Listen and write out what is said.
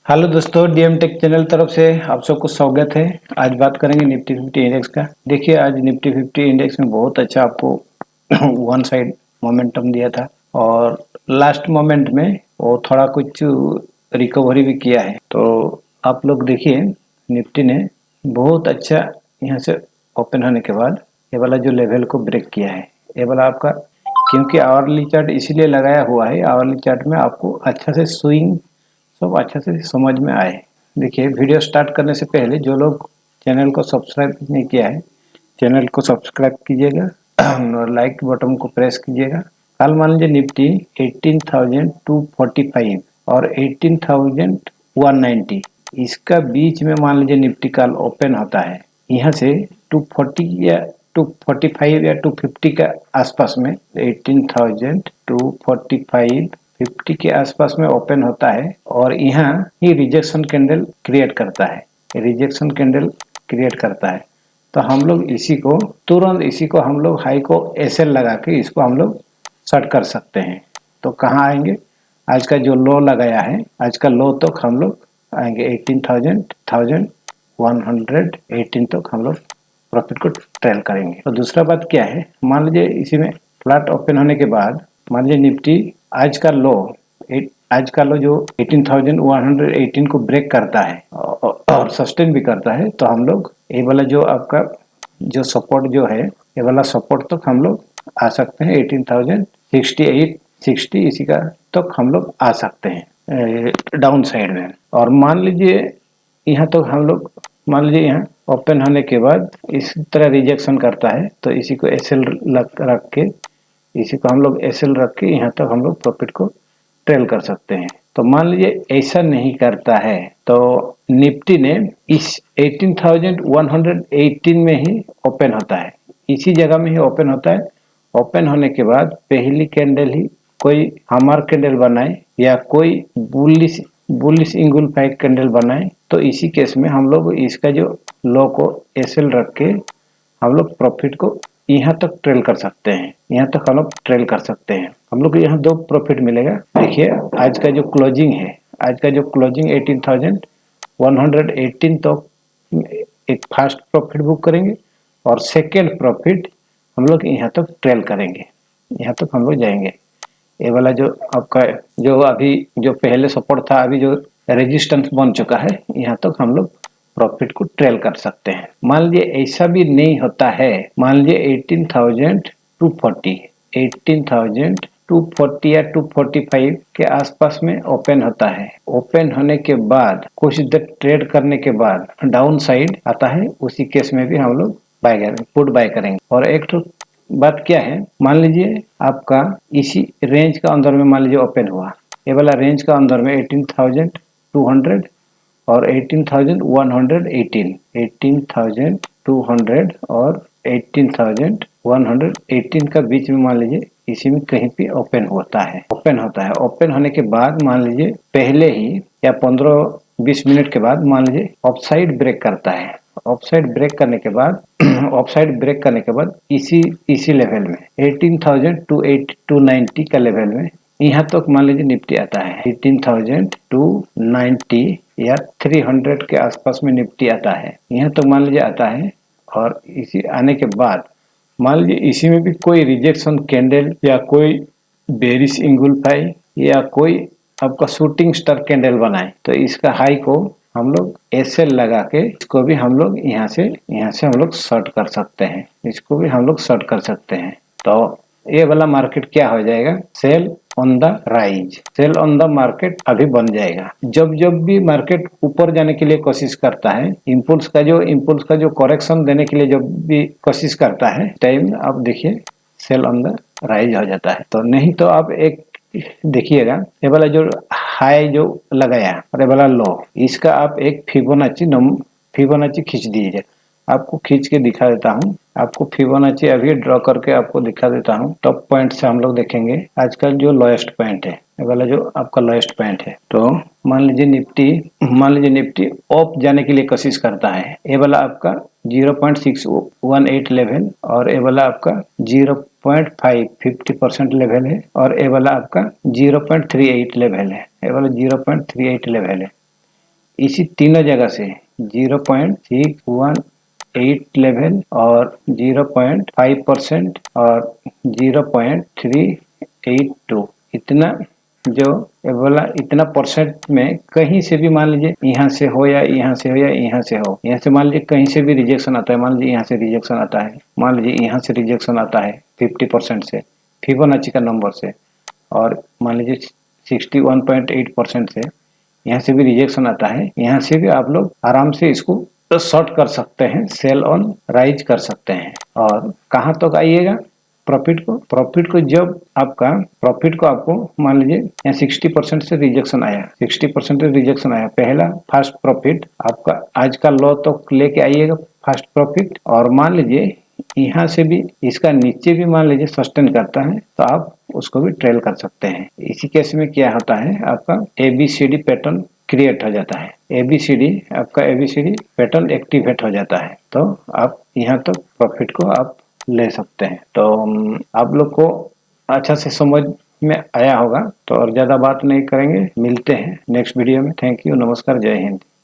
Hello दोस्तों, DM take channel तरफ से आप सबको स्वागत है। आज बात करेंगे निफ्टी 50 इंडेक्स का। देखिए, आज निफ्टी 50 इंडेक्स में बहुत अच्छा आपको वन साइड मोमेंटम दिया था और लास्ट मोमेंट में वो थोड़ा कुछ रिकवरी भी किया है। तो आप लोग देखिए, निफ्टी ने बहुत अच्छा यहाँ से ओपन होने के बाद ये वाला जो लेवल को ब्रेक किया है, ये वाला आपका, क्योंकि आवरली चार्ट इसीलिए लगाया हुआ है, आवरली चार्ट में आपको अच्छा से स्विंग सब अच्छे से समझ में आए। देखिए, वीडियो स्टार्ट करने से पहले जो लोग चैनल को सब्सक्राइब नहीं किया है, चैनल को सब्सक्राइब कीजिएगा और लाइक बटन को प्रेस कीजिएगा। कल मान लीजिए निफ्टी 18,245 और 18,190, इसका बीच में मान लीजिए निफ्टी कल ओपन होता है, यहाँ से 240 या 245 या 250 का आसपास में, 18,245 50 के आसपास में ओपन होता है और यहाँ ही रिजेक्शन कैंडल क्रिएट करता है, रिजेक्शन कैंडल क्रिएट करता है। तो हम लोग इसी को तुरंत इसी को हम लोग हाई को एसएल लगा के इसको हम लोग शॉर्ट कर सकते हैं। तो कहाँ आएंगे, आज का जो लो लगाया है, आज का लो तक हम लोग आएंगे 18,118 तक हम लोग प्रॉफिट को ट्रेल करेंगे। तो दूसरा बात क्या है, मान लीजिए इसी में फ्लैट ओपन होने के बाद मान लीजिए निफ्टी आज का लो जो 18,118 को ब्रेक करता है और सस्टेन भी करता है, तो हम लोग ये वाला जो आपका जो सपोर्ट जो है, ये वाला सपोर्ट तक हम लोग आ सकते हैं। 18,068 60 इसी का तक हम लोग आ सकते हैं डाउन साइड में। और मान लीजिए यहाँ तो हम लोग मान लीजिए यहाँ ओपन होने के बाद इस तरह रिजेक्शन करता है, तो इसी को एसएल रख के इसी को हम लोग एसएल रख के यहाँ तक हम लोग प्रॉफिट को ट्रेल कर सकते हैं। तो मान लीजिए ऐसा नहीं करता है तो निफ्टी ने इस 18,118 में ही ओपन होता है, इसी जगह में ही ओपन होता है। ओपन होने के बाद पहली कैंडल ही कोई हमार कैंडल बनाए या कोई बुलिश इंगुलफाई कैंडल बनाए, तो इसी केस में हम लोग इसका जो लो को एसएल रख के हम लोग प्रॉफिट को यहाँ तक ट्रेल कर सकते हैं, यहाँ तक हम लोग ट्रेल कर सकते हैं। हम लोग को यहाँ दो प्रॉफिट मिलेगा। देखिए, आज का जो क्लोजिंग है, आज का जो क्लोजिंग 18,118 तो एक फर्स्ट प्रॉफिट बुक करेंगे और सेकेंड प्रॉफिट हम लोग यहाँ तक ट्रेल करेंगे, यहाँ तक हम लोग जाएंगे। ये वाला जो आपका जो अभी जो पहले सपोर्ट था, अभी जो रेजिस्टेंस बन चुका है, यहाँ तक हम लोग प्रॉफिट को ट्रेल कर सकते हैं। मान लीजिए ऐसा भी नहीं होता है, मान लीजिए 18,240 या 245 के आसपास में ओपन होता है। ओपन होने के बाद कुछ देर ट्रेड करने के बाद डाउन साइड आता है, उसी केस में भी हम लोग पुट बाय करेंगे। और एक तो बात क्या है, मान लीजिए आपका इसी रेंज का अंदर में मान लीजिए ओपन हुआ, ये वाला रेंज का अंदर में 18,200 और 18,118 18,200 और 18,118 का बीच में मान लीजिए इसी में कहीं पे ओपन होता है। ओपन होने के बाद मान लीजिए पहले ही या 15-20 मिनट के बाद मान लीजिए ऑफसाइड ब्रेक करता है। ऑफसाइड ब्रेक करने के बाद इसी लेवल में 18,290 का लेवल में यहाँ तक मान लीजिए निफ्टी आता है। 18,290 या 300 के आसपास में निफ्टी आता है, यहाँ तक मान लीजिए आता है। और इसी आने के बाद मान लीजिए इसी में भी कोई रिजेक्शन कैंडल या कोई बेरिश इंगुलफाई या कोई आपका शूटिंग स्टार कैंडल बनाए, तो इसका हाई को हम लोग एसएल लगा के इसको भी हम लोग यहाँ से हम लोग शॉर्ट कर सकते हैं, इसको भी हम लोग शॉर्ट कर सकते हैं। तो ये वाला मार्केट क्या हो जाएगा, sell on the rise, sell on the market अभी बन जाएगा। जब भी मार्केट ऊपर जाने के लिए कोशिश करता है, इम्पल्स का जो करेक्शन देने के लिए जब भी कोशिश करता है, टाइम आप देखिए सेल ऑन द राइज हो जाता है। तो नहीं तो आप एक देखिएगा, ये वाला जो हाई जो लगाया और ये वाला लो, इसका आप एक फिबोनाची खींच दीजिए। आपको खींच के दिखा देता हूँ, आपको फिबोनाची अभी ड्रॉ करके आपको दिखा देता हूँ। टॉप पॉइंट से हम लोग देखेंगे आज का जो लोएस्ट पॉइंट है, ये वाला जो आपका लोएस्ट पॉइंट है। तो मान लीजिए निफ्टी अप जाने के लिए कोशिश करता है, ये वाला आपका 0.618 लेवल और ये वाला आपका 0.50% लेवल है और ये वाला आपका 0.38 लेवल है, ये वाला 0.38 लेवल है। इसी तीनों जगह से 0.618 लेवल और 0.5% और 0.382 इतना जो ये बोला इतना परसेंट में कहीं से भी मान लीजिए यहाँ से हो या यहाँ से हो या यहाँ से हो, यहाँ से मान लीजिए कहीं से भी रिजेक्शन आता है, मान लीजिए यहाँ से रिजेक्शन आता है, मान लीजिए यहाँ से रिजेक्शन आता है 50% से फिबोनाची का नंबर से, और मान लीजिए 61.8% से यहाँ से भी रिजेक्शन आता है, यहाँ से भी आप लोग आराम से इसको शॉर्ट कर सकते हैं, सेल ऑन राइज कर सकते हैं। और कहाँ तक आइएगा प्रॉफिट को जब आपका प्रॉफिट को आपको मान लीजिए यहाँ 60% से रिजेक्शन आया, 60% रिजेक्शन आया, पहला फर्स्ट प्रॉफिट आपका आज का लो तो लेके आइएगा फर्स्ट प्रॉफिट, और मान लीजिए यहाँ से भी इसका नीचे भी मान लीजिए सस्टेन करता है तो आप उसको भी ट्रेल कर सकते हैं। इसी केस में क्या होता है आपका ABCD पैटर्न क्रिएट हो जाता है, आपका ABCD पैटर्न एक्टिवेट हो जाता है, तो आप यहाँ तक प्रॉफिट को आप ले सकते हैं। तो आप लोग को अच्छा से समझ में आया होगा, तो और ज़्यादा बात नहीं करेंगे, मिलते हैं नेक्स्ट वीडियो में। थैंक यू, नमस्कार, जय हिंद।